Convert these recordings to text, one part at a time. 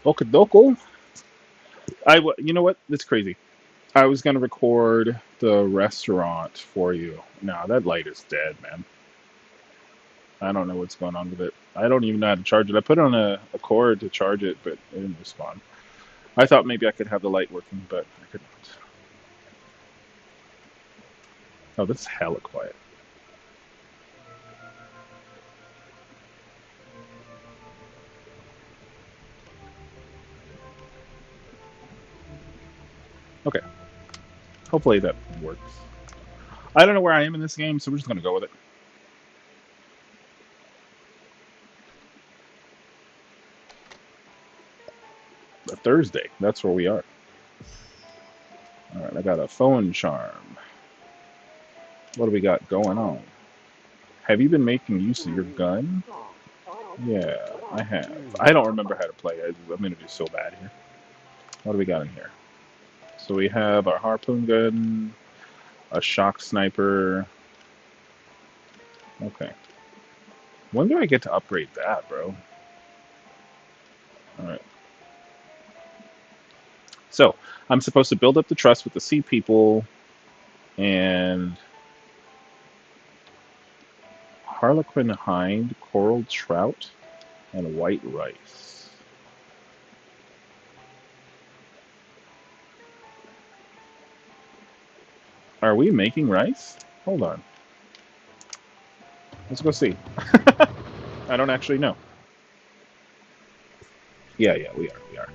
Okadoko. You know what? That's crazy. I was gonna record the restaurant for you. No, that light is dead, man. I don't know what's going on with it. I don't even know how to charge it. I put it on a cord to charge it, but it didn't respond. I thought maybe I could have the light working, but I could not. Oh, this is hella quiet. Okay, hopefully that works. I don't know where I am in this game, so we're just gonna go with it. A Thursday, that's where we are. All right, I got a phone charm. What do we got going on? Have you been making use of your gun? Yeah, I have. I don't remember how to play. I'm gonna do so bad here. What do we got in here? So we have our harpoon gun, a shock sniper. Okay. When do I get to upgrade that, bro? All right. So I'm supposed to build up the trust with the sea people and harlequin hind, coral trout, and white rice. Are we making rice? Hold on. Let's go see. I don't actually know. Yeah, yeah, we are. We are.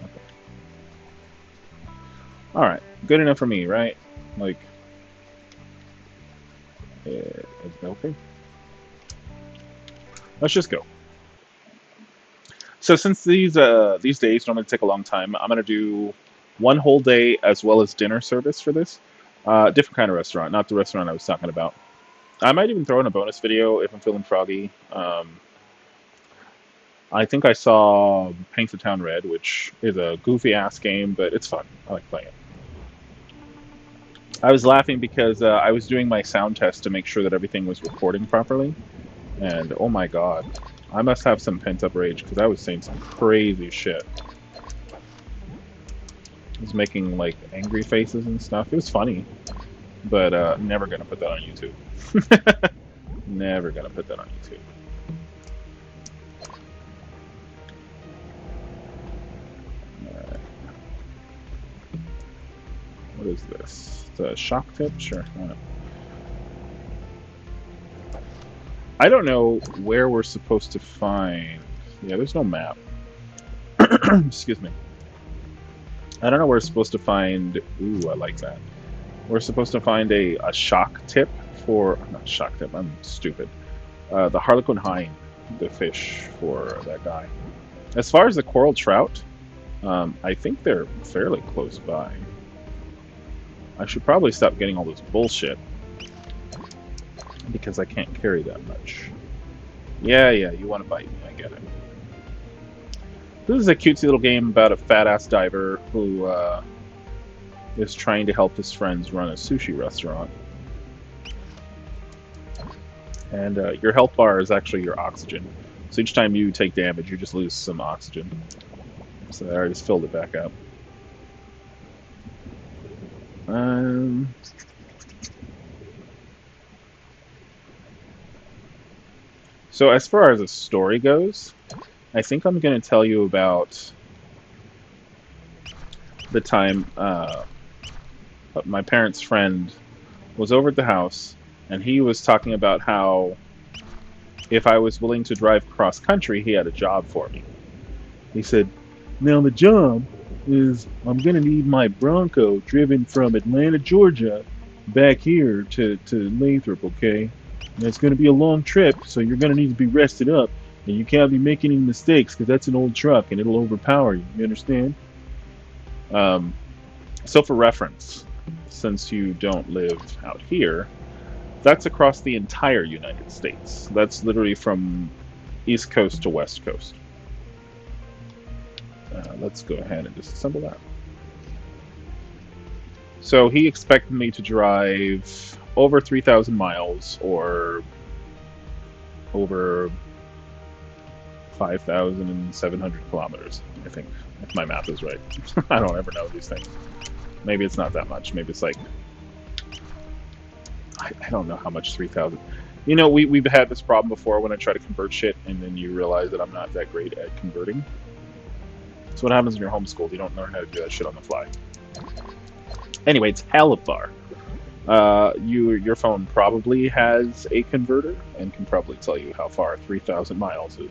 Okay. All right. Good enough for me, right? Like, okay. Let's just go. So since these days normally take a long time, I'm gonna do one whole day as well as dinner service for this. Different kind of restaurant, not the restaurant I was talking about. I might even throw in a bonus video if I'm feeling froggy. I think I saw Paint the Town Red, which is a goofy ass game, but it's fun. I like playing it. I was laughing because I was doing my sound test to make sure that everything was recording properly, and oh my god, I must have some pent up rage because I was saying some crazy shit. I was making like angry faces and stuff. It was funny, but never gonna put that on YouTube. Never gonna put that on YouTube. Alright, what is this? It's a shock tip? Sure. Why not? I don't know where we're supposed to find. Yeah, there's no map. Excuse me. I don't know where we're supposed to find. Ooh, I like that. We're supposed to find a shock tip for. Not shock tip, I'm stupid. The Harlequin Hind, the fish for that guy. As far as the coral trout, I think they're fairly close by. I should probably stop getting all this bullshit because I can't carry that much. Yeah, yeah, you want to bite me, I get it. This is a cutesy little game about a fat ass diver who is trying to help his friends run a sushi restaurant. And your health bar is actually your oxygen. So each time you take damage, you just lose some oxygen. So I just filled it back up. Um, so as far as the story goes, I think I'm going to tell you about the time my parents' friend was over at the house, and he was talking about how if I was willing to drive cross country, he had a job for me. He said, "Now the job is I'm gonna need my Bronco driven from Atlanta, Georgia, back here to Lathrop, okay? And it's gonna be a long trip, so you're gonna need to be rested up, and you can't be making any mistakes because that's an old truck and it'll overpower you. You understand?" Um, so for reference, since you don't live out here, that's across the entire United States. That's literally from East Coast to West Coast. Let's go ahead and disassemble that. So he expected me to drive over 3,000 miles or over 5,700 kilometers, I think, if my math is right. I don't ever know these things. Maybe it's not that much. Maybe it's like, I don't know how much 3,000. You know, we've had this problem before when I try to convert shit, and then you realize that I'm not that great at converting. That's what happens when you're homeschooled. You don't learn how to do that shit on the fly. Anyway, it's hella far. Your phone probably has a converter and can probably tell you how far 3,000 miles is.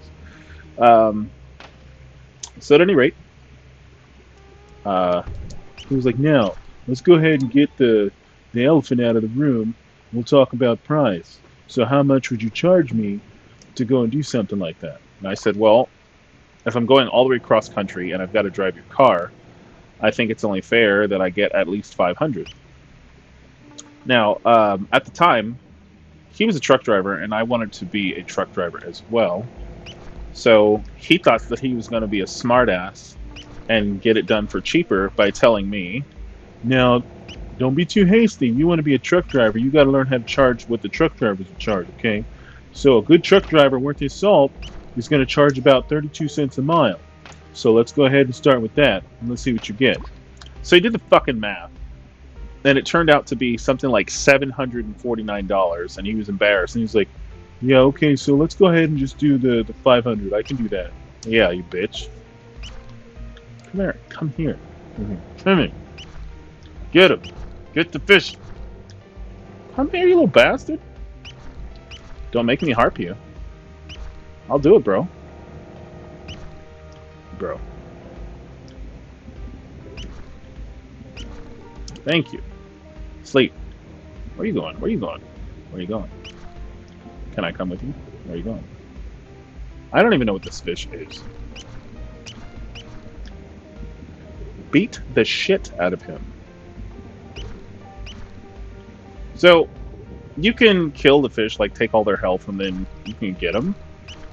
Um, so at any rate, uh, he was like, "Now, let's go ahead and get the elephant out of the room. We'll talk about price. So how much would you charge me to go and do something like that?" And I said, "Well, if I'm going all the way across country and I've got to drive your car, I think it's only fair that I get at least 500." Now, at the time, he was a truck driver, and I wanted to be a truck driver as well. So he thought that he was going to be a smartass and get it done for cheaper by telling me, "Now, don't be too hasty. You want to be a truck driver, you got to learn how to charge what the truck drivers will charge, okay? So a good truck driver worth his salt is going to charge about 32 cents a mile. So let's go ahead and start with that, and let's see what you get." So he did the fucking math, and it turned out to be something like $749, and he was embarrassed, and he was like, "Yeah, okay, so let's go ahead and just do the 500. I can do that." "Yeah, you bitch. Come here. Come here. Come here. Get him. Get the fish. Come here, you little bastard. Don't make me harp you. I'll do it, bro. Bro. Thank you. Sleep. Where are you going? Where are you going? Where are you going? Can I come with you? Where are you going? I don't even know what this fish is. Beat the shit out of him. So, you can kill the fish, like take all their health, and then you can get them.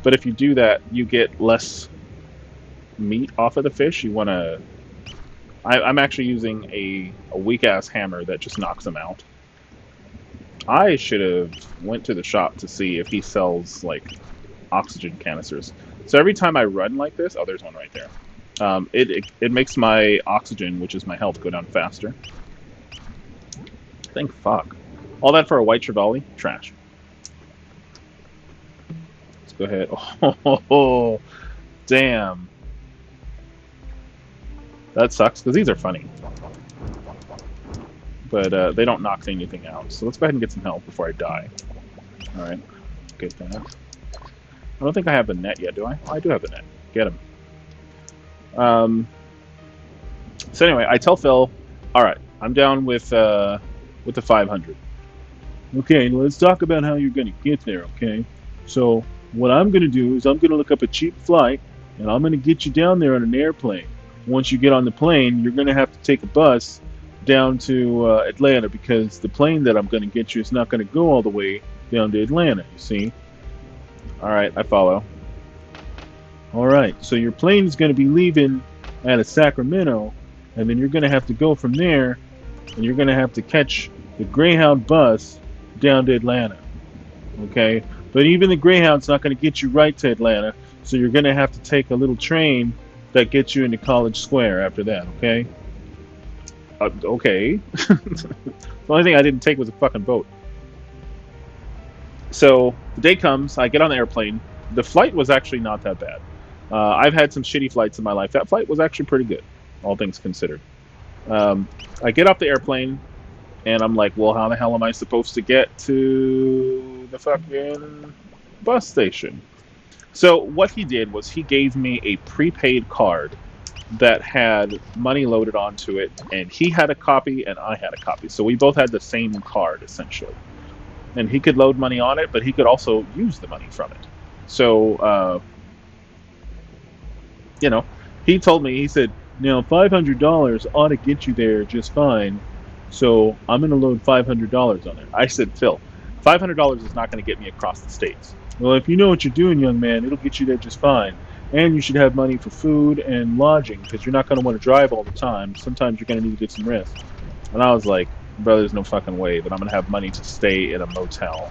But if you do that, you get less meat off of the fish. You want to... I'm actually using a weak-ass hammer that just knocks them out. I should have went to the shop to see if he sells, like, oxygen canisters. So every time I run like this... Oh, there's one right there. It makes my oxygen, which is my health, go down faster. Thank fuck. All that for a white trevally? Trash. Let's go ahead. Oh, damn. That sucks, because these are funny. But they don't knock anything out. So let's go ahead and get some health before I die. Alright. Get that. I don't think I have the net yet, do I? Oh, I do have the net. Get him. So anyway, I tell Phil, alright, I'm down with the 500. Okay, let's talk about how you're going to get there, okay? So what I'm going to do is I'm going to look up a cheap flight, and I'm going to get you down there on an airplane. Once you get on the plane, you're going to have to take a bus down to Atlanta, because the plane that I'm going to get you is not going to go all the way down to Atlanta, you see? Alright, I follow. Alright, so your plane is going to be leaving out of Sacramento, and then you're going to have to go from there, and you're going to have to catch the Greyhound bus down to Atlanta. Okay? But even the Greyhound's not going to get you right to Atlanta, so you're going to have to take a little train that gets you into College Square after that, okay? Okay. The only thing I didn't take was a fucking boat. So the day comes, I get on the airplane. The flight was actually not that bad. I've had some shitty flights in my life. That flight was actually pretty good, all things considered. I get off the airplane, and I'm like, well, how the hell am I supposed to get to the fucking bus station? So what he did was he gave me a prepaid card that had money loaded onto it, and he had a copy and I had a copy. So we both had the same card, essentially. And he could load money on it, but he could also use the money from it. So, he told me, he said, now $500 ought to get you there just fine, so I'm going to load $500 on there. I said, Phil, $500 is not going to get me across the states. Well, if you know what you're doing, young man, it'll get you there just fine. And you should have money for food and lodging, because you're not going to want to drive all the time. Sometimes you're going to need to get some rest. And I was like, bro, there's no fucking way that I'm going to have money to stay in a motel.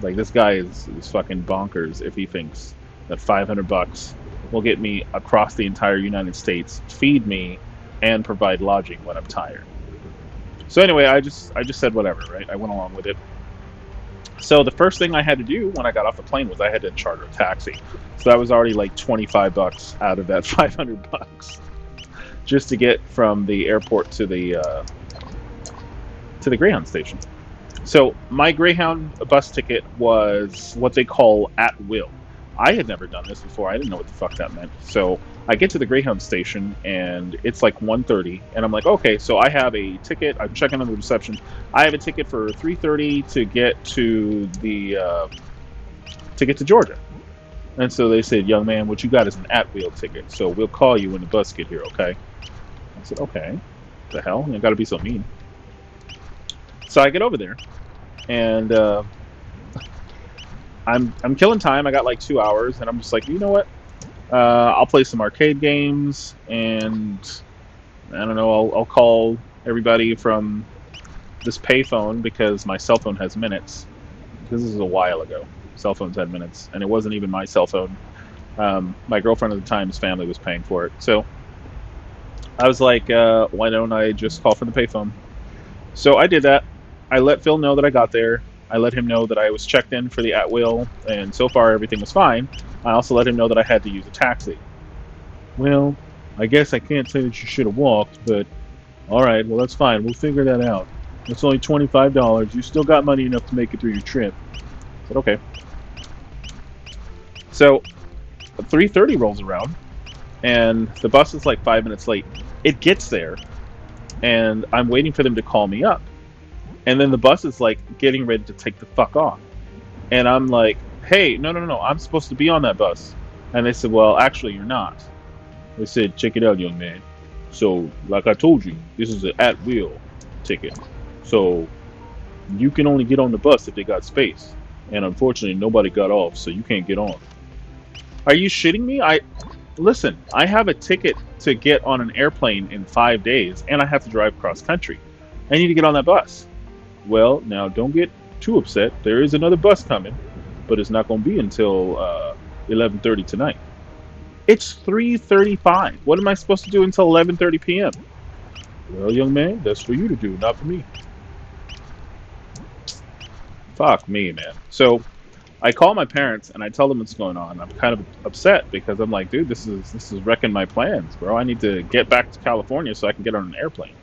Like, this guy is fucking bonkers if he thinks that $500 will get me across the entire United States, feed me, and provide lodging when I'm tired. So anyway, I just said whatever, right? I went along with it. So the first thing I had to do when I got off the plane was I had to charter a taxi. So that was already like $25 out of that $500 just to get from the airport to the Greyhound station. So my Greyhound bus ticket was what they call at will. I had never done this before. I didn't know what the fuck that meant. So I get to the Greyhound station and it's like 1:30, and I'm like, okay, so I have a ticket. I'm checking on the reception. I have a ticket for 3:30 to get to Georgia. And so they said, young man, what you got is an at will ticket. So we'll call you when the bus get here, okay? I said, okay. The hell? You got to be so mean. So I get over there and I'm killing time. I got like 2 hours, and I'm just like, you know what? I'll play some arcade games, and I don't know. I'll call everybody from this payphone because my cell phone has minutes. This is a while ago. Cell phones had minutes, and it wasn't even my cell phone. My girlfriend at the time's family was paying for it, so I was like, why don't I just call from the payphone? So I did that. I let Phil know that I got there. I let him know that I was checked in for the at will, and so far everything was fine. I also let him know that I had to use a taxi. Well, I guess I can't say that you should have walked, but all right, well, that's fine. We'll figure that out. It's only $25. You still got money enough to make it through your trip. I said, okay. So 3:30 rolls around, and the bus is like 5 minutes late. It gets there, and I'm waiting for them to call me up. And then the bus is like getting ready to take the fuck off. And I'm like, hey, no, no, no, I'm supposed to be on that bus. And they said, well, actually, you're not. They said, check it out, young man. So, like I told you, this is an at will ticket. So, you can only get on the bus if they got space. And unfortunately, nobody got off, so you can't get on. Are you shitting me? Listen, I have a ticket to get on an airplane in 5 days, and I have to drive cross country. I need to get on that bus. Well, now don't get too upset. There is another bus coming, but it's not going to be until 11:30 tonight. It's 3:35. What am I supposed to do until 11:30 p.m.? Well, young man, that's for you to do, not for me. Fuck me, man. So I call my parents and I tell them what's going on. I'm kind of upset because I'm like, dude, this is wrecking my plans, bro. I need to get back to California so I can get on an airplane.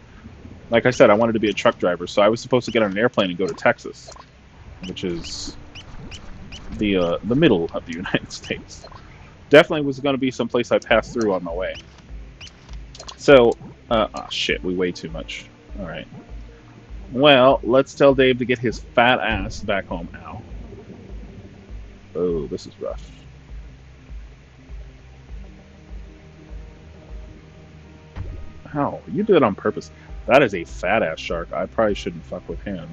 Like I said, I wanted to be a truck driver, so I was supposed to get on an airplane and go to Texas, which is the middle of the United States. Definitely was going to be someplace I passed through on my way. So, oh shit, we weigh too much. All right. Well, let's tell Dave to get his fat ass back home now. Oh, this is rough. How? You did it on purpose. That is a fat ass shark. I probably shouldn't fuck with him.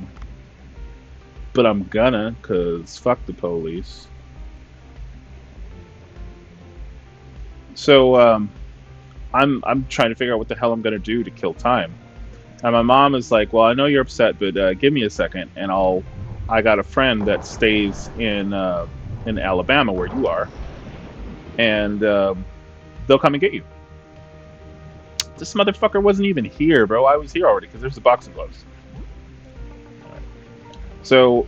But I'm gonna, cause fuck the police. So I'm trying to figure out what the hell I'm gonna do to kill time. And my mom is like, "Well, I know you're upset, but give me a second, and I got a friend that stays in Alabama where you are, and they'll come and get you." This motherfucker wasn't even here, bro. I was here already because there's a box of gloves. So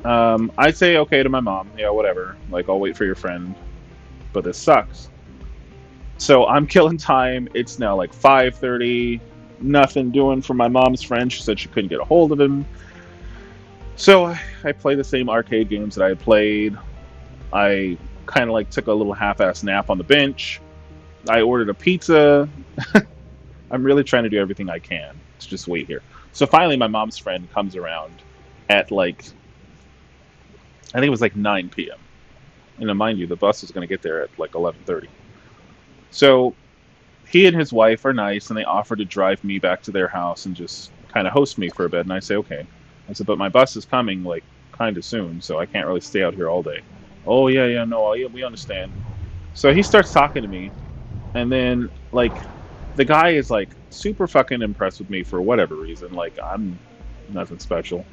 I say okay to my mom. Yeah, whatever. Like, I'll wait for your friend. But this sucks. So I'm killing time. It's now like 5:30. Nothing doing for my mom's friend. She said she couldn't get a hold of him. So I play the same arcade games that I had played. I kind of like took a little half-ass nap on the bench. I ordered a pizza. I'm really trying to do everything I can to just wait here. So finally, my mom's friend comes around at like, I think it was like 9 p.m. And now, mind you, the bus was going to get there at like 11:30. So he and his wife are nice, and they offer to drive me back to their house and just kind of host me for a bit. And I say, okay. I said, but my bus is coming like kind of soon, so I can't really stay out here all day. Oh yeah, yeah, no, yeah, we understand. So he starts talking to me, and then like the guy is like super fucking impressed with me for whatever reason. Like I'm nothing special.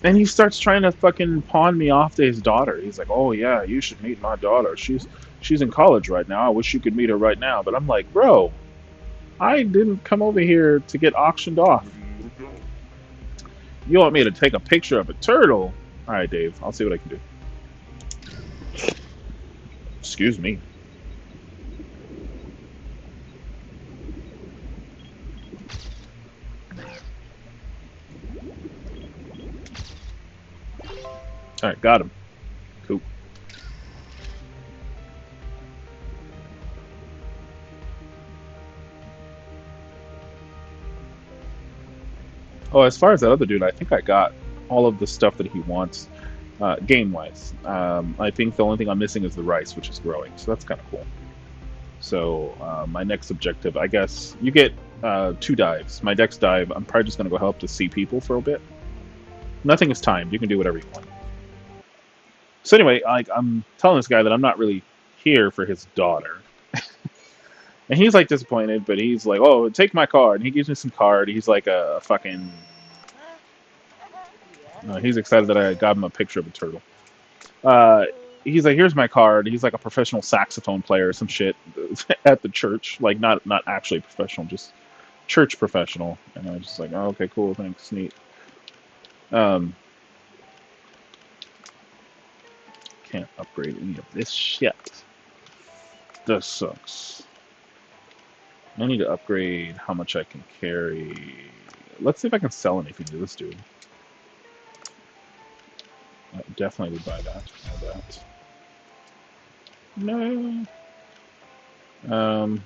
And he starts trying to fucking pawn me off to his daughter. He's like, "Oh yeah, you should meet my daughter. She's in college right now. I wish you could meet her right now." But I'm like, bro, I didn't come over here to get auctioned off. You want me to take a picture of a turtle? All right, Dave. I'll see what I can do. Excuse me. All right, got him. Cool. Oh, as far as that other dude, I think I got all of the stuff that he wants, game wise. I think the only thing I'm missing is the rice, which is growing. So that's kind of cool. So my next objective, I guess, you get 2 dives. My next dive, I'm probably just gonna go help to see people for a bit. Nothing is timed. You can do whatever you want. So anyway, like I'm telling this guy that I'm not really here for his daughter, and he's like disappointed, but he's like, "Oh, take my card." And he gives me some card. He's like a fucking. He's excited that I got him a picture of a turtle. Uh, he's like, "Here's my card." He's like a professional saxophone player or some shit at the church, like not actually professional, just church professional. And I was just like, "Oh, okay, cool, thanks, neat." Um, can't upgrade any of this shit. This sucks. I need to upgrade how much I can carry. Let's see if I can sell anything to this dude. I definitely would buy that. All that. No. Um,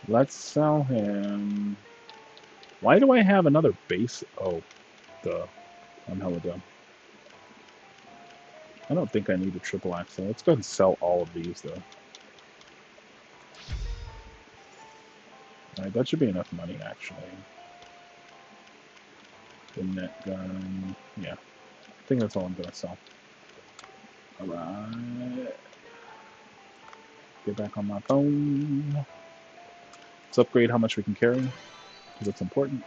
let's sell him. Why do I have another base? Oh, duh. I'm hella dumb. I don't think I need a triple axle. Let's go ahead and sell all of these, though. Alright, that should be enough money, actually. The net gun. Yeah. I think that's all I'm going to sell. Alright. Get back on my phone. Let's upgrade how much we can carry, because it's important.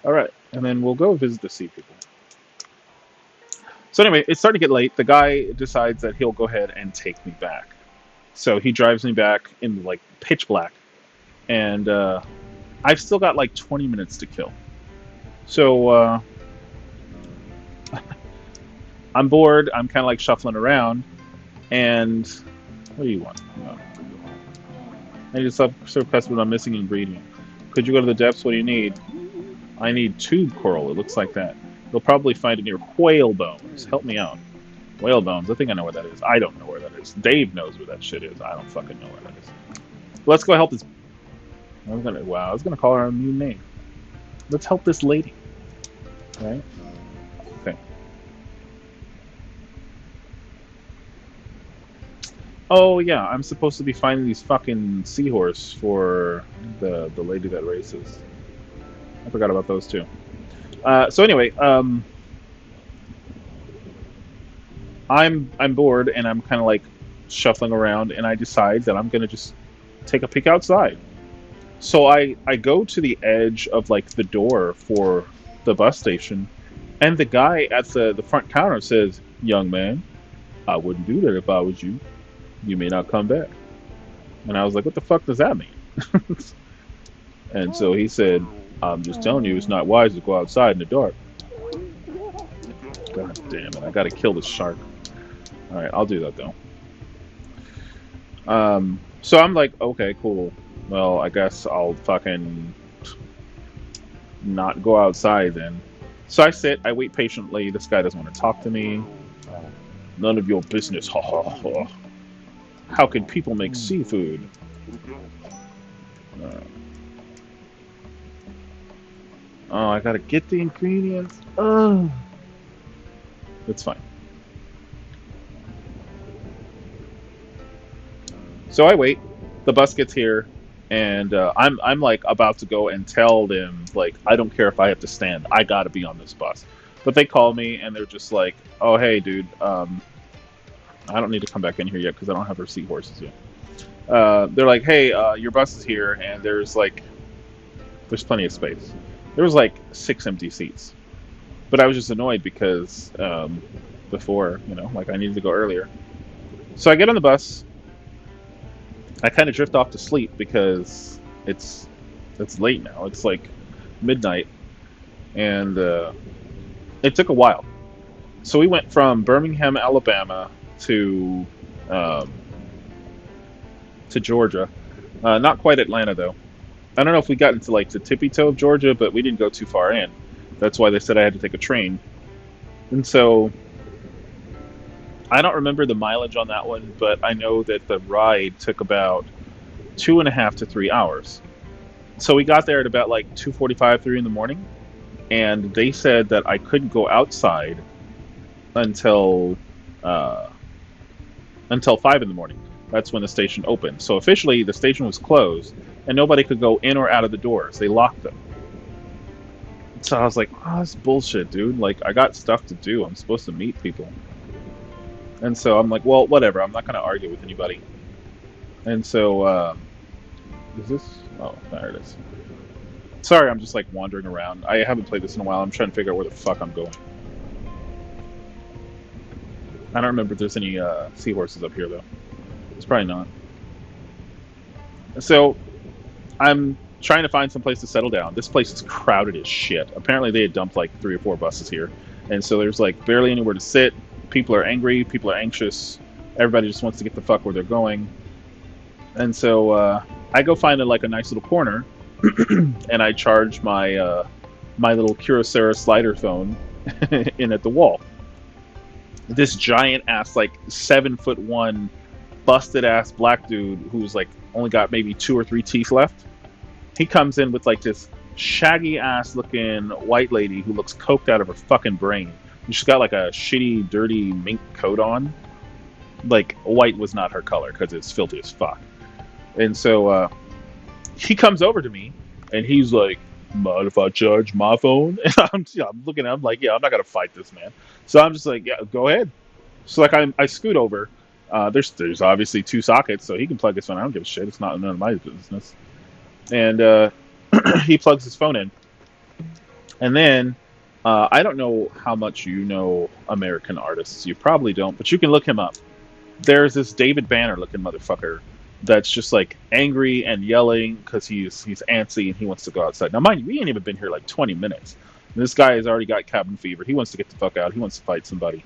Alright, and then we'll go visit the sea people. So anyway, it's starting to get late. The guy decides that he'll go ahead and take me back. So he drives me back in like pitch black. And I've still got like 20 minutes to kill. So I'm bored. I'm kind of like shuffling around. And what do you want? No. I need to serve customers. I'm missing ingredient. Could you go to the depths? What do you need? I need tube coral. It looks like that. You'll probably find it near whale bones. Help me out. Whale bones. I think I know where that is. I don't know where that is. Dave knows where that shit is. I don't fucking know where that is. Let's go help this. I was gonna call her a new name. Let's help this lady. Right? Okay. Oh yeah, I'm supposed to be finding these fucking seahorse for the lady that races. I forgot about those too. So anyway, I'm bored and I'm kind of like shuffling around, and I decide that I'm gonna just take a peek outside. So I go to the edge of like the door for the bus station, and the guy at the front counter says, "Young man, I wouldn't do that if I was you. You may not come back." And I was like, "What the fuck does that mean?" And so he said, "I'm just telling you, it's not wise to go outside in the dark." God damn it! I gotta kill this shark. All right, I'll do that though. So I'm like, okay, cool. Well, I guess I'll fucking not go outside then. So I sit, I wait patiently. This guy doesn't want to talk to me. None of your business. Ha ha ha. How can people make seafood? Uh, oh, I gotta get the ingredients. Oh, it's fine. So I wait. The bus gets here, and I'm like about to go and tell them like I don't care if I have to stand. I gotta be on this bus. But they call me and they're just like, "Oh hey, dude, I don't need to come back in here yet because I don't have our seahorses yet." They're like, "Hey, your bus is here, and there's plenty of space." There was like 6 empty seats, but I was just annoyed because before, like I needed to go earlier. So I get on the bus. I kind of drift off to sleep because it's it's late now. It's like midnight, and it took a while. So we went from Birmingham, Alabama, to um, to Georgia. Not quite Atlanta though. I don't know if we got into like the tippy toe of Georgia, but we didn't go too far in. That's why they said I had to take a train. And so I don't remember the mileage on that one, but I know that the ride took about 2.5 to 3 hours. So we got there at about like 2:45, 3 in the morning, and they said that I couldn't go outside until uh, until 5 in the morning. That's when the station opened. So officially, the station was closed, and nobody could go in or out of the doors. They locked them. So I was like, "Oh, that's bullshit, dude. Like, I got stuff to do. I'm supposed to meet people." And so I'm like, "Well, whatever. I'm not going to argue with anybody." And so, is this? Oh, there it is. Sorry, I'm just like wandering around. I haven't played this in a while. I'm trying to figure out where the fuck I'm going. I don't remember if there's any seahorses up here though. It's probably not. So I'm trying to find some place to settle down. This place is crowded as shit. Apparently they had dumped like 3 or 4 buses here, and so there's like barely anywhere to sit. People are angry. People are anxious. Everybody just wants to get the fuck where they're going. And so I go find like a nice little corner, and I charge my little Kyocera slider phone in at the wall. This giant ass, like 7'1", busted ass black dude who's like only got maybe 2 or 3 teeth left. He comes in with like this shaggy ass looking white lady who looks coked out of her fucking brain. And she's got like a shitty, dirty mink coat on. Like white was not her color because it's filthy as fuck. And so he comes over to me and he's like, "Mind if I charge my phone?" And I'm looking at him like, "Yeah, I'm not gonna fight this man." So I'm just like, "Yeah, go ahead." So like I scoot over. There's obviously 2 sockets, so he can plug his phone. I don't give a shit. It's not none of my business. And he plugs his phone in, and then I don't know how much you know American artists. You probably don't, but you can look him up. There's this David Banner looking motherfucker that's just like angry and yelling because he's antsy and he wants to go outside. Now, mind you, we ain't even been here like 20 minutes. And this guy has already got cabin fever. He wants to get the fuck out. He wants to fight somebody.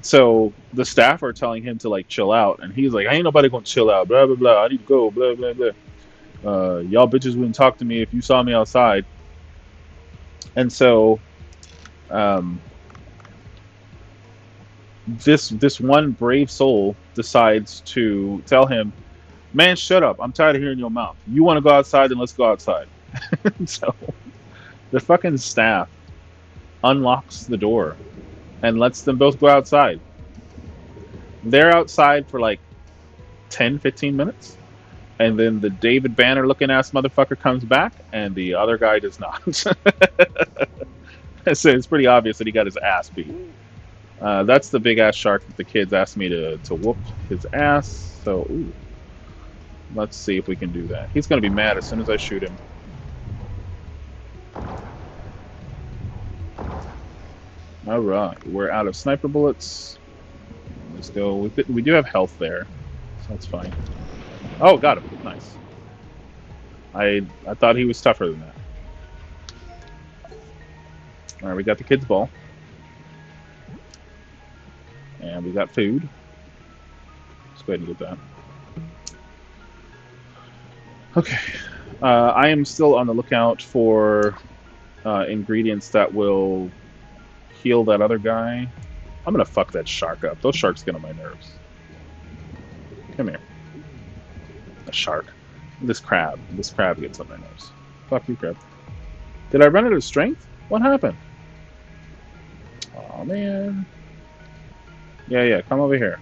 So the staff are telling him to like chill out, and he's like, "I ain't nobody gonna chill out. Blah blah blah. I need to go. Blah blah blah. Y'all bitches wouldn't talk to me if you saw me outside." And so, um, this one brave soul decides to tell him, "Man, shut up! I'm tired of hearing your mouth. You want to go outside? Then let's go outside." So the fucking staff unlocks the door and lets them both go outside. They're outside for like 10, 15 minutes. And then the David Banner looking ass motherfucker comes back, and the other guy does not. So it's pretty obvious that he got his ass beat. That's the big ass shark that the kids asked me to whoop his ass. So, ooh, let's see if we can do that. He's going to be mad as soon as I shoot him. All right, we're out of sniper bullets. Let's go. We do have health there, so that's fine. Oh, got him. Nice. I thought he was tougher than that. All right, we got the kid's ball, and we got food. Let's go ahead and get that. Okay. I am still on the lookout for ingredients that will heal that other guy. I'm gonna fuck that shark up. Those sharks get on my nerves. Come here. A shark. This crab. This crab gets on my nerves. Fuck you, crab. Did I run out of strength? What happened? Oh man. Yeah, come over here.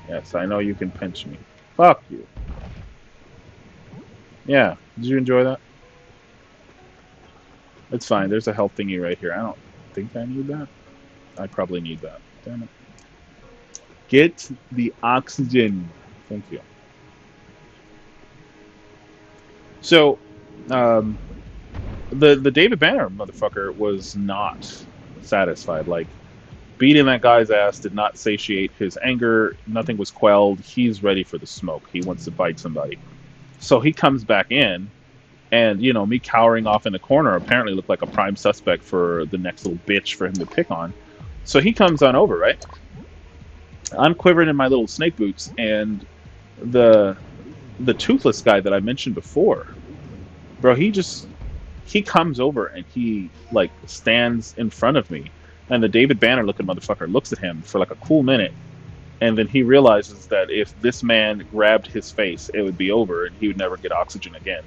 Yes, I know you can pinch me. Fuck you. Yeah. Did you enjoy that? It's fine. There's a health thingy right here. I don't think I need that. I probably need that. Damn it. Get the oxygen. Thank you. So, um, The David Banner motherfucker was not satisfied. Like, beating that guy's ass did not satiate his anger. Nothing was quelled. He's ready for the smoke. He wants to bite somebody. So he comes back in, and me cowering off in the corner apparently looked like a prime suspect for the next little bitch for him to pick on. So he comes on over, right? I'm quivering in my little snake boots, and the the toothless guy that I mentioned before, bro, he comes over and he like stands in front of me, and the David Banner looking motherfucker looks at him for like a cool minute, and then he realizes that if this man grabbed his face, it would be over, and he would never get oxygen again.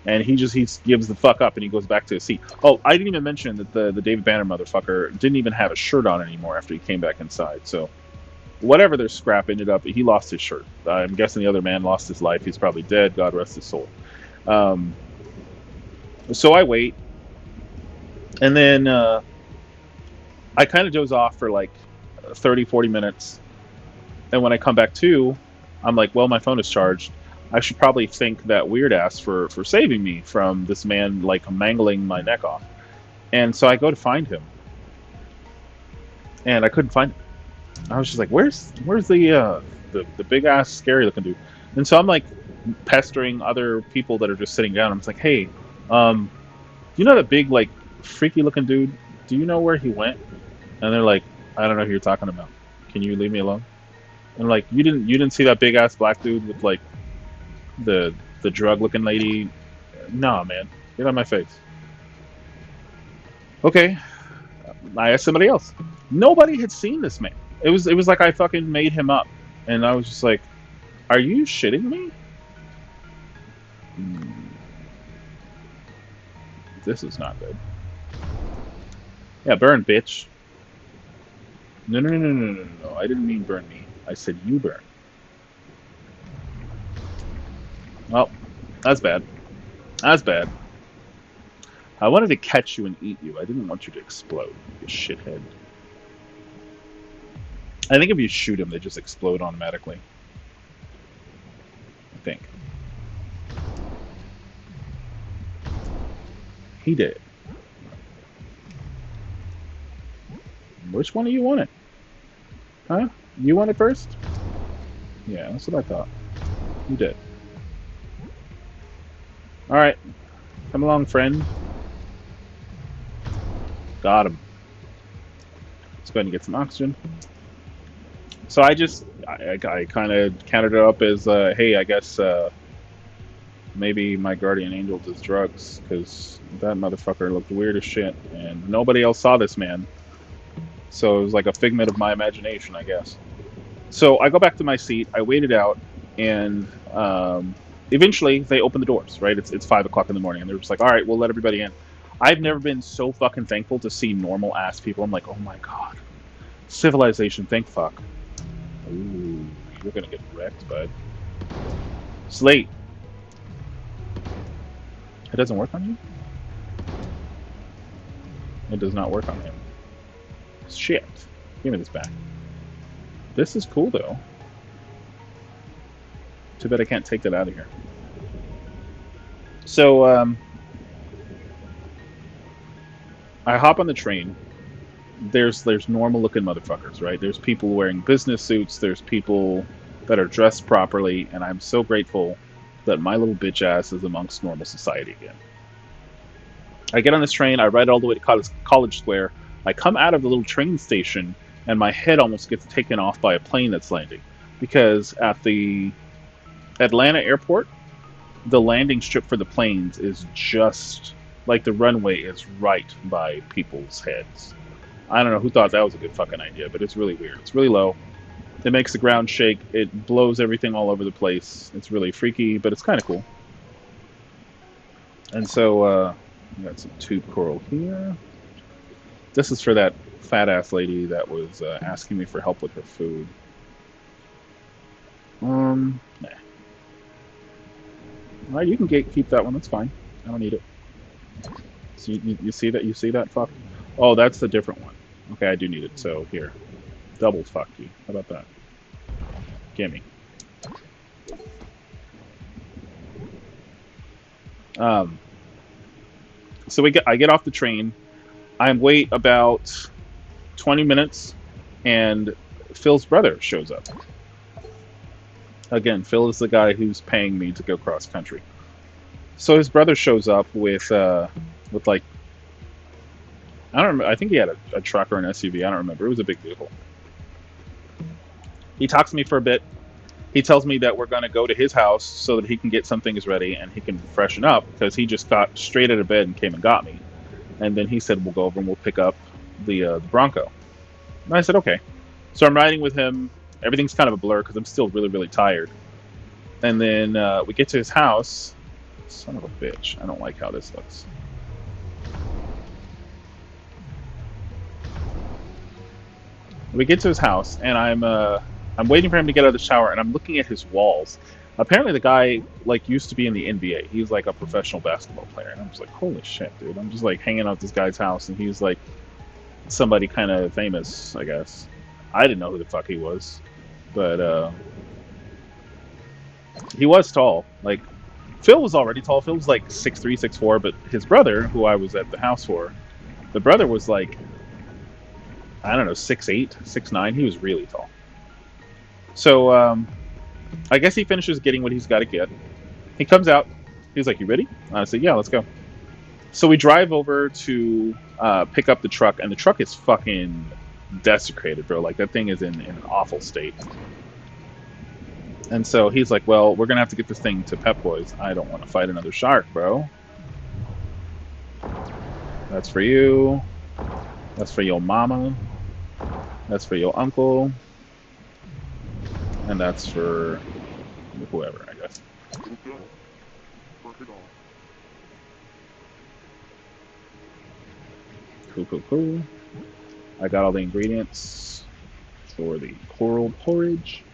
And he gives the fuck up and he goes back to his seat. Oh, I didn't even mention that the David Banner motherfucker didn't even have a shirt on anymore after he came back inside. So whatever their scrap ended up, he lost his shirt. I'm guessing the other man lost his life. He's probably dead. God rest his soul. Um, so I wait, and then I kind of doze off for like 30, 40 minutes. And when I come back to, I'm like, well, my phone is charged. I should probably thank that weird ass for saving me from this man like mangling my neck off. And so I go to find him, and I couldn't find him. I was just like, where's the big ass scary looking dude? And so I'm like pestering other people that are just sitting down. I'm just like, hey, um, you know that big like freaky looking dude? Do you know where he went? And they're like, I don't know who you're talking about. Can you leave me alone? And like, you didn't see that big ass black dude with like the the drug looking lady? Nah, man, get out of my face. Okay, I asked somebody else. Nobody had seen this man. It was like I fucking made him up, and I was just like, are you shitting me? Hmm, this is not good. Yeah, burn, bitch. No, no, no, no, no, no, no. I didn't mean burn me. I said you burn. Well, that's bad. That's bad. I wanted to catch you and eat you. I didn't want you to explode, you shithead. I think if you shoot him, they just explode automatically. I think. He did. Which one do you want it? Huh? You want it first? Yeah, that's what I thought. You did. Alright, come along, friend. Got him. Let's go ahead and get some oxygen. So I kind of counted it up as, hey, I guess maybe my guardian angel does drugs, because that motherfucker looked weird as shit, and nobody else saw this man. So it was like a figment of my imagination, I guess. So I go back to my seat. I waited out, and eventually they open the doors. Right? It's 5 o'clock in the morning, and they're just like, "All right, we'll let everybody in." I've never been so fucking thankful to see normal ass people. I'm like, "Oh my god, civilization! Thank fuck." Ooh, you're gonna get wrecked, bud. Slate. It doesn't work on you. It does not work on him. Shit. Give me this back. This is cool though. Too bad I can't take that out of here. So I hop on the train. There's normal looking motherfuckers, right? There's people wearing business suits. There's people that are dressed properly, and I'm so grateful that my little bitch ass is amongst normal society again. I get on this train. I ride all the way to College Square. I come out of the little train station, and my head almost gets taken off by a plane that's landing, because at the Atlanta airport, the landing strip for the planes is just like the runway is right by people's heads. I don't know who thought that was a good fucking idea, but it's really weird. It's really low. It makes the ground shake. It blows everything all over the place. It's really freaky, but it's kind of cool. And so, we got some tube coral here. This is for that fat ass lady that was asking me for help with her food. Nah. All right, you can keep that one. That's fine. I don't need it. So you see that? You see that? Fuck. Oh, that's the different one. Okay, I do need it. So here, double fuck you. How about that? Gimme. Um, So I get off the train. I wait about 20 minutes, and Phil's brother shows up. Again, Phil is the guy who's paying me to go cross country. So his brother shows up with like, I don't remember. I think he had a truck or an SUV. I don't remember. It was a big vehicle. He talks to me for a bit. He tells me that we're going to go to his house so that he can get some things ready and he can freshen up because he just got straight out of bed and came and got me. And then he said we'll go over and we'll pick up the Bronco. And I said okay. So I'm riding with him. Everything's kind of a blur because I'm still really really tired. And then we get to his house. Son of a bitch! I don't like how this looks. We get to his house, and I'm waiting for him to get out of the shower, and I'm looking at his walls. Apparently, the guy like used to be in the NBA. He's like a professional basketball player, and I'm just like, holy shit, dude! I'm just like hanging out at this guy's house, and he's like somebody kind of famous, I guess. I didn't know who the fuck he was, but he was tall. Like Phil was already tall. Phil was like 6'3", 6'4", but his brother, who I was at the house for, the brother was like I don't know 6'8", 6'9". He was really tall. So I guess he finishes getting what he's got to get. He comes out. He's like, "You ready?" I said, "Yeah, let's go." So we drive over to pick up the truck, and the truck is fucking desecrated, bro. Like that thing is in an awful state. And so he's like, "Well, we're gonna have to get this thing to Pep Boys. I don't want to fight another shark, bro. That's for you. That's for your mama. That's for your uncle, and that's for whoever, I guess." Cool, cool, cool. I got all the ingredients for the coral porridge.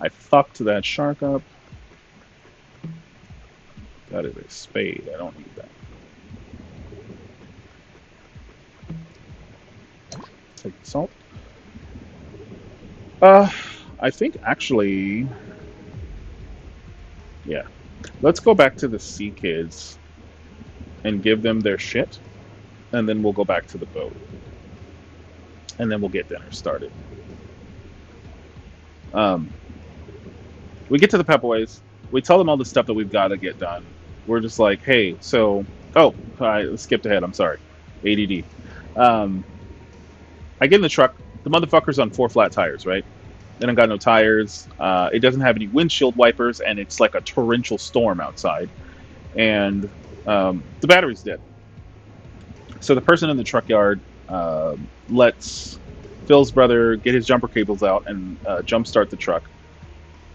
I fucked that shark up. That is a spade. I don't need that. Take the salt. Uh, I think actually, yeah. Let's go back to the Sea Kids and give them their shit, and then we'll go back to the boat, and then we'll get dinner started. Um, we get to the Pep Boys. We tell them all the stuff that we've got to get done. We're just like, hey, so I skipped ahead. I'm sorry, ADD. Um, I get in the truck. The motherfucker's on 4 flat tires, right? Then I got no tires. It doesn't have any windshield wipers, and it's like a torrential storm outside. And the battery's dead. So the person in the truck yard lets Phil's brother get his jumper cables out and jumpstart the truck,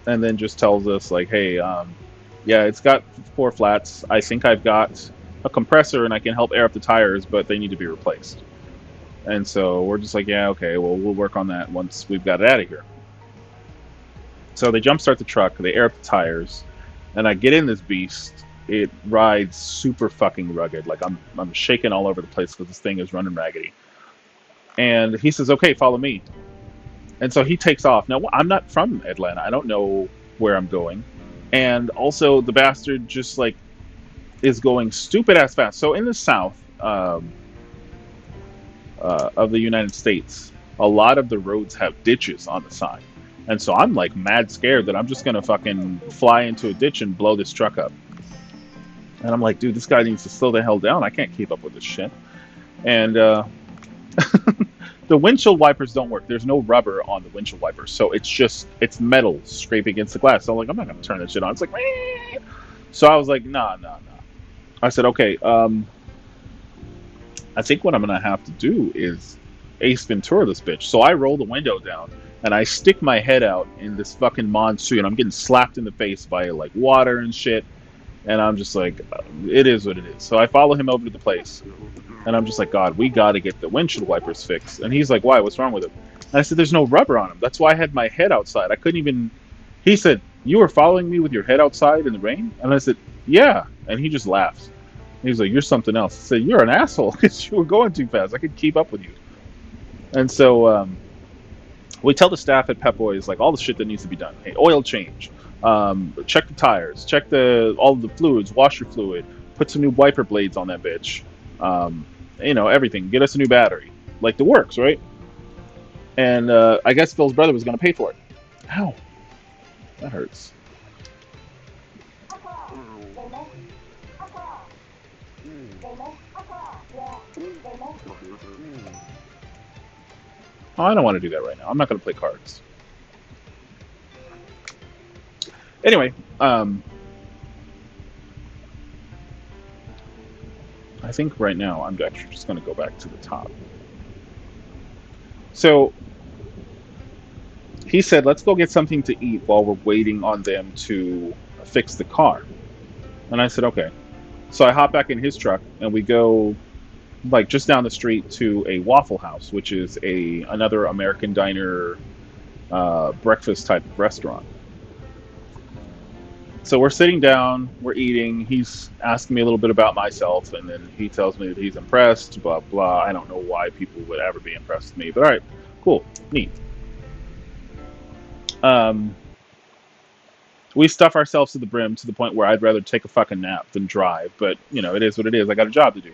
and then just tells us like, "Hey, yeah, it's got 4 flats. I think I've got a compressor and I can help air up the tires, but they need to be replaced." And so we're just like, "Yeah, okay, well, we'll work on that once we've got it out of here." So they jumpstart the truck, they air up the tires, and I get in this beast. It rides super fucking rugged. Like I'm shaking all over the place because this thing is running raggedy. And he says, "Okay, follow me." And so he takes off. Now I'm not from Atlanta. I don't know where I'm going. And also the bastard just like is going stupid ass fast. So in the south of the United States, a lot of the roads have ditches on the side. And so I'm like mad scared that I'm just gonna fucking fly into a ditch and blow this truck up. And I'm like, dude, this guy needs to slow the hell down. I can't keep up with this shit. And the windshield wipers don't work. There's no rubber on the windshield wipers, so it's metal scraping against the glass. So I'm like, I'm not gonna turn this shit on. It's like, meh. So I was like, nah. I said, okay, I think what I'm gonna have to do is Ace Ventura this bitch. So I roll the window down and I stick my head out in this fucking monsoon. I'm getting slapped in the face by like water and shit. And I'm just like, it is what it is. So I follow him over to the place. And I'm just like, God, we got to get the windshield wipers fixed. And he's like, why? What's wrong with it? And I said, there's no rubber on them. That's why I had my head outside. I couldn't even. He said, you were following me with your head outside in the rain? And I said, yeah. And he just laughed. He was like, you're something else. I said, you're an asshole because you were going too fast. I could keep up with you. And so we tell the staff at Pep Boys like all the shit that needs to be done. Hey, oil change, check the tires, check all of the fluids, washer fluid, put some new wiper blades on that bitch. um, everything. Get us a new battery, like the works, right? And I guess Phil's brother was going to pay for it. Ow, that hurts. Oh, I don't want to do that right now. I'm not going to play cards. Anyway, I think right now I'm actually just going to go back to the top. So he said, let's go get something to eat while we're waiting on them to fix the car. And I said, okay. So I hop back in his truck and we go like just down the street to a Waffle House, which is another American diner breakfast type of restaurant. So we're sitting down, we're eating. He's asking me a little bit about myself, and then he tells me that he's impressed. Blah blah. I don't know why people would ever be impressed with me, but all right, cool, neat. Um, we stuff ourselves to the brim to the point where I'd rather take a fucking nap than drive. But it is what it is. I got a job to do.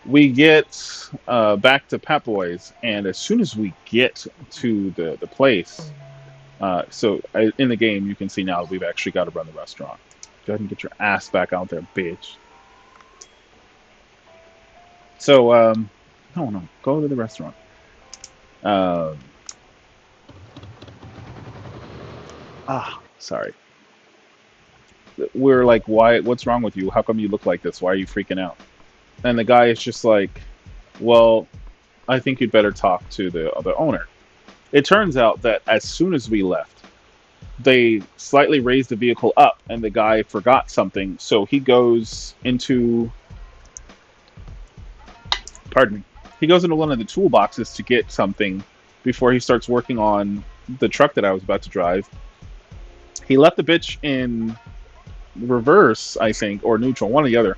We get back to Pep Boys, and as soon as we get to the place, in the game you can see now that we've actually got to run the restaurant. Go ahead and get your ass back out there, bitch. So, no, go to the restaurant. Uh, Sorry. We're like, why? What's wrong with you? How come you look like this? Why are you freaking out? And the guy is just like, well, I think you'd better talk to the owner. It turns out that as soon as we left, they slightly raised the vehicle up, and the guy forgot something. So he goes into, pardon me, he goes into one of the toolboxes to get something before he starts working on the truck that I was about to drive. He left the bitch in reverse, I think, or neutral, one or the other,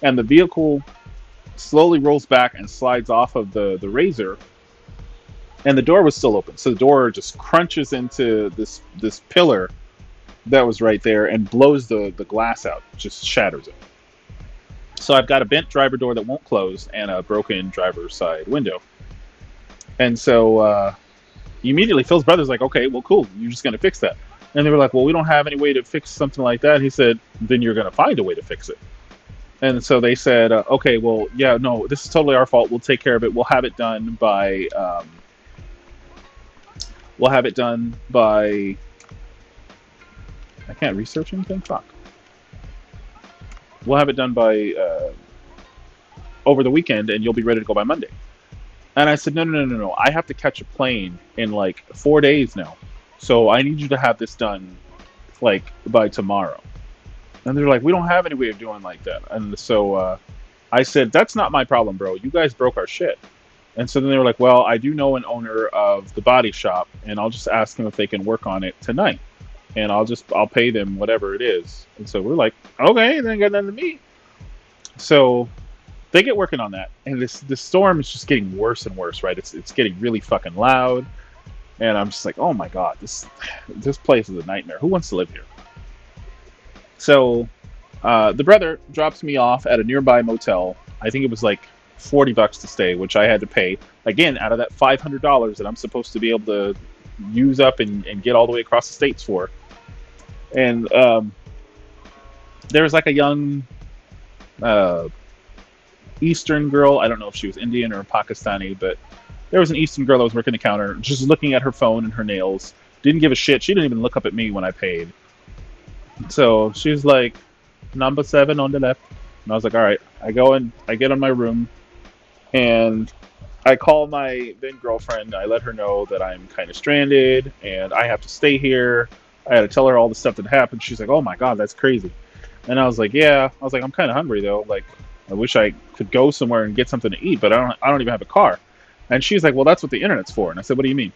and the vehicle slowly rolls back and slides off of the razor, and the door was still open. So the door just crunches into this pillar that was right there and blows the glass out, just shatters it. So I've got a bent driver door that won't close and a broken driver's side window. And so immediately Phil's brother's like, okay, well, cool, you're just going to fix that. And they were like, well, we don't have any way to fix something like that. He said, then you're going to find a way to fix it. And so they said, okay, well, yeah, no, this is totally our fault. We'll take care of it. We'll have it done by I can't research anything. Fuck. We'll have it done by over the weekend, and you'll be ready to go by Monday. And I said, no. I have to catch a plane in like 4 days now, so I need you to have this done like by tomorrow. And they're like, we don't have any way of doing like that. And so I said, that's not my problem, bro. You guys broke our shit. And so then they were like, well, I do know an owner of the body shop, and I'll just ask them if they can work on it tonight. And I'll pay them whatever it is. And so we're like, okay, then got nothing to me. So they get working on that, and this storm is just getting worse and worse, right? It's getting really fucking loud, and I'm just like, oh my god, this place is a nightmare. Who wants to live here? So the brother drops me off at a nearby motel. I think it was like $40 to stay, which I had to pay again out of that $500 that I'm supposed to be able to use up and get all the way across the states for. And there was like a young Eastern girl. I don't know if she was Indian or Pakistani, but there was an Eastern girl that was working the counter, just looking at her phone and her nails. Didn't give a shit. She didn't even look up at me when I paid. So she's like, number 7 on the left. And I was like, all right. I go and I get on my room, and I call my then girlfriend. I let her know that I'm kind of stranded and I have to stay here. I had to tell her all the stuff that happened. She's like, oh my god, that's crazy. And I was like, yeah. I was like, I'm kind of hungry though. Like, I wish I could go somewhere and get something to eat, but I don't even have a car. And she's like, well, that's what the internet's for. And I said, what do you mean?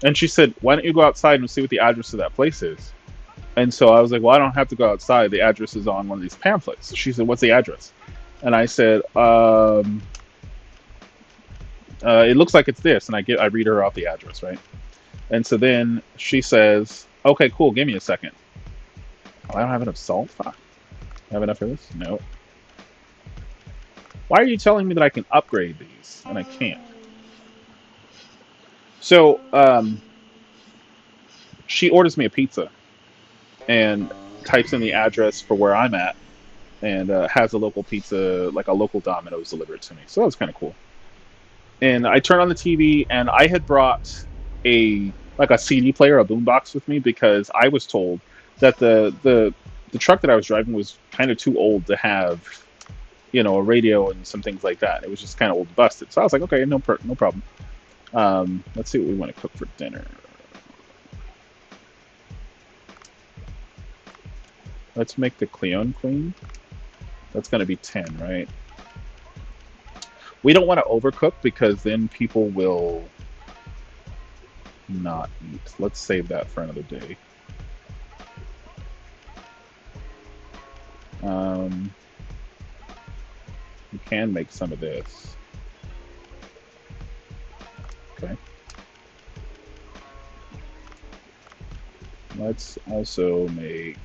And she said, why don't you go outside and see what the address of that place is? And so I was like, well, I don't have to go outside. The address is on one of these pamphlets. So she said, what's the address? And I said, it looks like it's this. And I read her off the address, right? And so then she says, okay, cool, give me a second. Oh, I don't have enough salt? Fuck. Have enough for this? No. Why are you telling me that I can upgrade these and I can't? So she orders me a pizza and types in the address for where I'm at and has a local pizza, like a local Domino's, deliver it to me. So that was kind of cool. And I turned on the TV, and I had brought a like a CD player, a boombox with me because I was told that the truck that I was driving was kind of too old to have, a radio and some things like that. It was just kind of old and busted. So I was like, okay, no problem. Let's see what we want to cook for dinner. Let's make the Cleone Queen. That's going to be 10, right? We don't want to overcook because then people will not eat. Let's save that for another day. We can make some of this. Okay. Let's also make...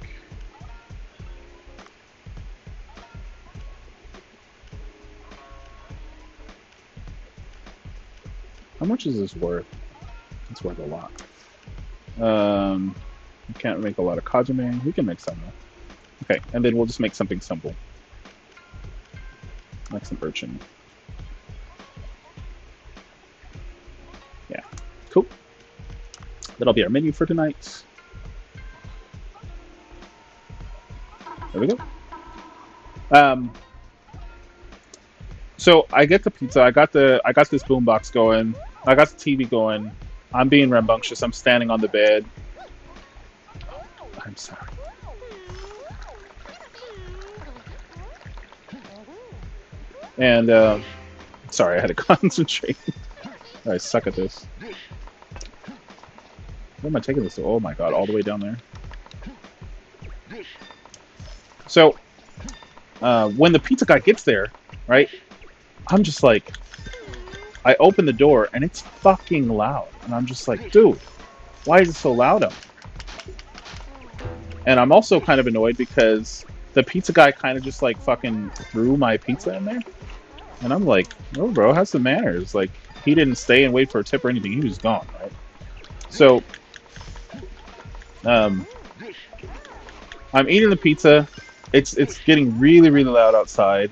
How much is this worth? It's worth a lot. We can't make a lot of kajime. We can make some though. Okay, and then we'll just make something simple. Like some urchin. Yeah, cool. That'll be our menu for tonight. There we go. So I get the pizza. I got this boombox going. I got the TV going. I'm being rambunctious. I'm standing on the bed. I'm sorry. And sorry, I had to concentrate. I suck at this. Where am I taking this? Oh my god, all the way down there. So when the pizza guy gets there, right? I'm just like, I open the door and it's fucking loud, and I'm just like, dude, why is it so loud up? And I'm also kind of annoyed because the pizza guy kind of just like fucking threw my pizza in there. And I'm like, oh, bro, have some manners. Like, he didn't stay and wait for a tip or anything. He was gone, right? So, I'm eating the pizza. It's getting really, really loud outside.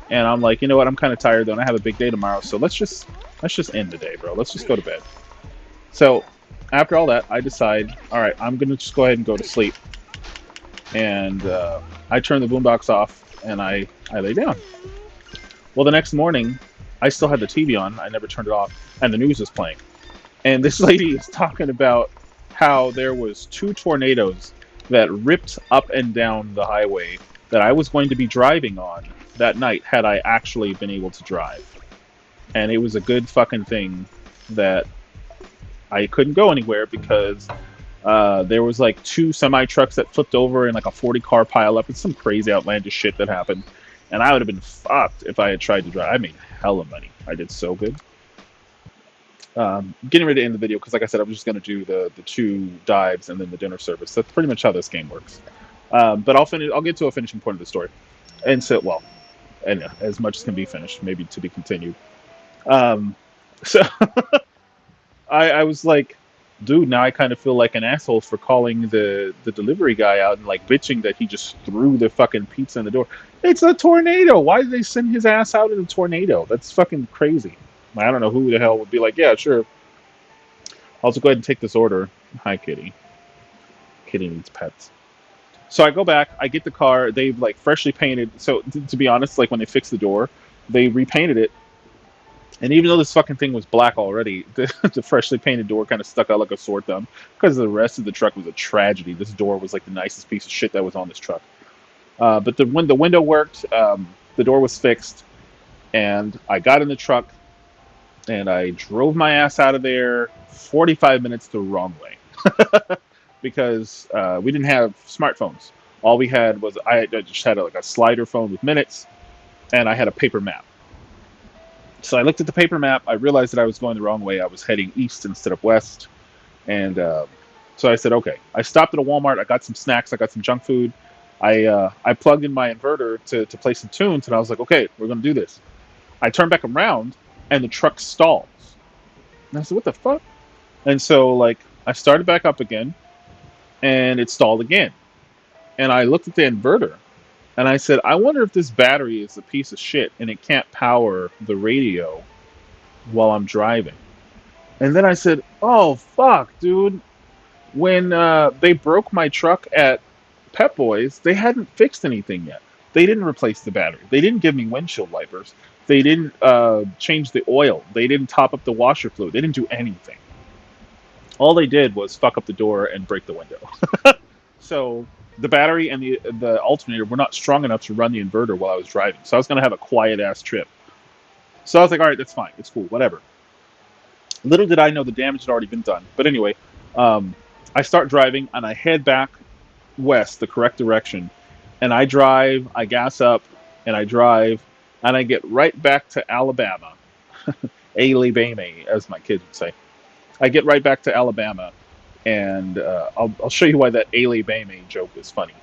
And I'm like, you know what? I'm kind of tired, though, and I have a big day tomorrow. So let's just end the day, bro. Let's just go to bed. So, after all that, I decide, all right, I'm going to just go ahead and go to sleep. And I turn the boombox off, and I lay down. Well, the next morning, I still had the TV on. I never turned it off, and the news is playing. And this lady is talking about how there was 2 tornadoes that ripped up and down the highway that I was going to be driving on that night had I actually been able to drive. And it was a good fucking thing that I couldn't go anywhere because there was like 2 semi trucks that flipped over in like a 40-car pileup. It's some crazy outlandish shit that happened. And I would have been fucked if I had tried to drive. I made hella money. I did so good. Getting ready to end the video because, like I said, I'm just going to do the 2 dives and then the dinner service. That's pretty much how this game works. But I'll get to a finishing point of the story. And so, well, and as much as can be finished, maybe to be continued. So I was like, dude, now I kind of feel like an asshole for calling the delivery guy out and like bitching that he just threw the fucking pizza in the door. It's a tornado. Why did they send his ass out in a tornado? That's fucking crazy. I don't know who the hell would be like, yeah, sure. I'll just go ahead and take this order. Hi, Kitty. Kitty needs pets. So I go back. I get the car. They've like freshly painted. So to be honest, like when they fixed the door, they repainted it. And even though this fucking thing was black already, the freshly painted door kind of stuck out like a sore thumb because the rest of the truck was a tragedy. This door was like the nicest piece of shit that was on this truck. But when the window worked, the door was fixed, and I got in the truck, and I drove my ass out of there 45 minutes the wrong way because we didn't have smartphones. All we had was I just had like a slider phone with minutes, and I had a paper map. So I looked at the paper map. I realized that I was going the wrong way. I was heading east instead of west. And so I said, okay. I stopped at a Walmart. I got some snacks. I got some junk food. I plugged in my inverter to play some tunes, and I was like, okay, we're gonna do this. I turned back around, and the truck stalls. And I said, what the fuck? And so like I started back up again, and it stalled again. And I looked at the inverter, and I said, I wonder if this battery is a piece of shit and it can't power the radio while I'm driving. And then I said, oh fuck, dude. When they broke my truck at Pep Boys, they hadn't fixed anything yet. They didn't replace the battery. They didn't give me windshield wipers. They didn't change the oil. They didn't top up the washer fluid. They didn't do anything. All they did was fuck up the door and break the window. So the battery and the alternator were not strong enough to run the inverter while I was driving. So I was going to have a quiet ass trip. So I was like, all right, that's fine. It's cool. Whatever. Little did I know the damage had already been done. But anyway, I start driving and I head back west, the correct direction. And I drive, I gas up, and I drive, and I get right back to Alabama. Alabama, as my kids would say. I get right back to Alabama, and I'll show you why that Alabama joke is funny.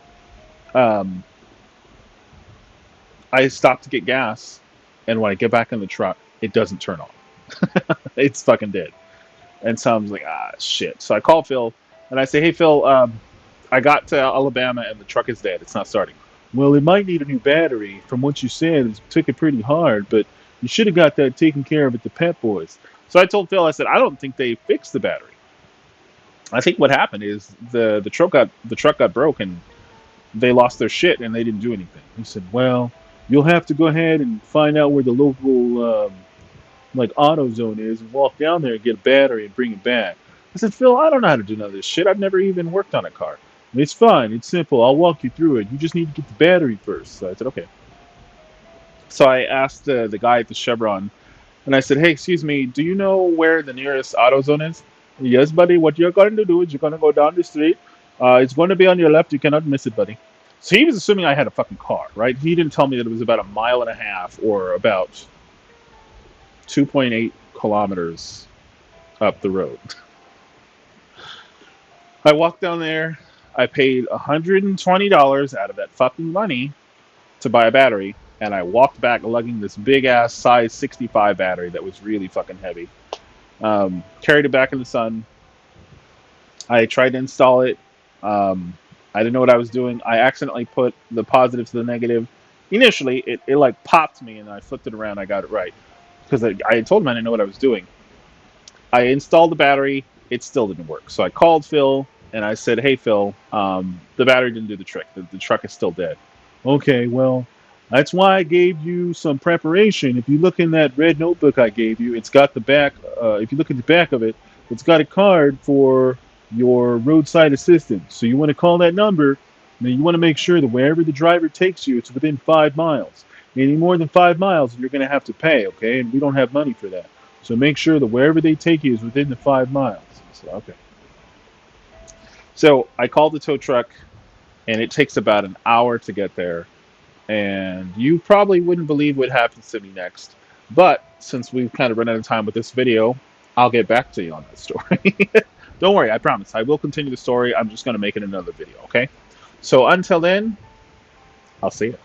Um, I stop to get gas, and when I get back in the truck, it doesn't turn on. It's fucking dead. And so I'm like, ah, shit. So I call Phil, and I say, hey, Phil, I got to Alabama, and the truck is dead. It's not starting. Well, it might need a new battery. From what you said, it took it pretty hard, but you should have got that taken care of at the Pet Boys. So I told Phil, I said, I don't think they fixed the battery. I think what happened is the truck got broke and they lost their shit and they didn't do anything. He said, well, you'll have to go ahead and find out where the local like AutoZone is and walk down there and get a battery and bring it back. I said, Phil, I don't know how to do none of this shit. I've never even worked on a car. It's fine. It's simple. I'll walk you through it. You just need to get the battery first. So I said, okay. So I asked the guy at the Chevron, and I said, hey, excuse me, do you know where the nearest AutoZone is? Yes, buddy. What you're going to do is you're going to go down the street. It's going to be on your left. You cannot miss it, buddy. So he was assuming I had a fucking car, right? He didn't tell me that it was about a mile and a half or about 2.8 kilometers up the road. I walked down there. I paid $120 out of that fucking money to buy a battery, and I walked back lugging this big ass size 65 battery that was really fucking heavy. Carried it back in the sun. I tried to install it. I didn't know what I was doing. I accidentally put the positive to the negative. Initially, it like popped me, and I flipped it around. I got it right because I told him I didn't know what I was doing. I installed the battery. It still didn't work. So I called Phil and I said, "Hey Phil, the battery didn't do the trick. The truck is still dead." Okay, well, that's why I gave you some preparation. If you look in that red notebook I gave you, it's got the back. If you look at the back of it, it's got a card for your roadside assistance. So you want to call that number. And you want to make sure that wherever the driver takes you, it's within 5 miles. Any more than 5 miles, you're going to have to pay. Okay, and we don't have money for that. So make sure that wherever they take you is within the 5 miles. So, okay. So I called the tow truck, and it takes about an hour to get there. And you probably wouldn't believe what happens to me next. But since we've kind of run out of time with this video, I'll get back to you on that story. Don't worry, I promise. I will continue the story. I'm just going to make it another video, okay? So until then, I'll see you.